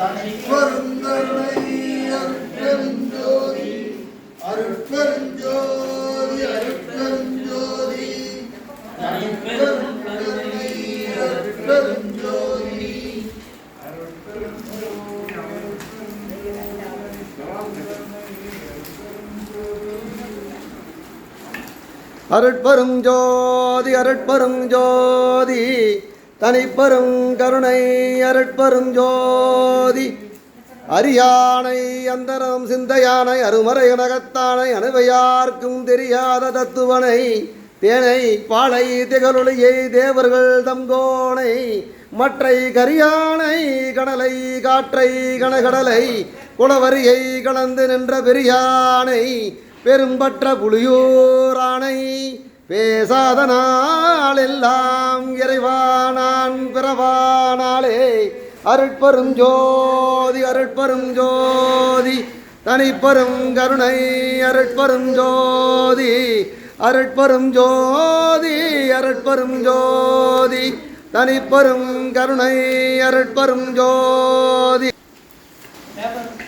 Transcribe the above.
தனிப்பெருங்கருணை அருட்பெருஞ்சோதி அருட்பெருஞ்சோதி அருட்பெருஞ்சோதி தனிப்பெருங்கருணை அருட்பெருஞ்சோதி அருட்பெரும் ஜோதி அருட்பெரும் ஜோதி தனிப்பெரும் கருணை அருட்பெரும் ஜோதி அரியானை அந்தரம் சிந்தையானை அருமறை நகத்தானை அணுவையார்க்கும் தெரியாத தத்துவனை தேனை பாலை திகழொளியை தேவர்கள் தங்கோனை மற்றை கரியானை கடலை காற்றை கனகடலை குளவரியை கலந்து நின்ற பெரியானை பெரும்பற்ற புலியூரானை பேசாத நாளெல்லாம் இறைவானான் பிறவானாலே அருட்பெரும் ஜோதி அருட்பெரும் ஜோதி தனிப்பெரும் கருணை அருட்பெரும் ஜோதி அருட்பெரும் ஜோதி அருட்பெரும் ஜோதி தனிப்பெரும் கருணை அருட்பெரும் ஜோதி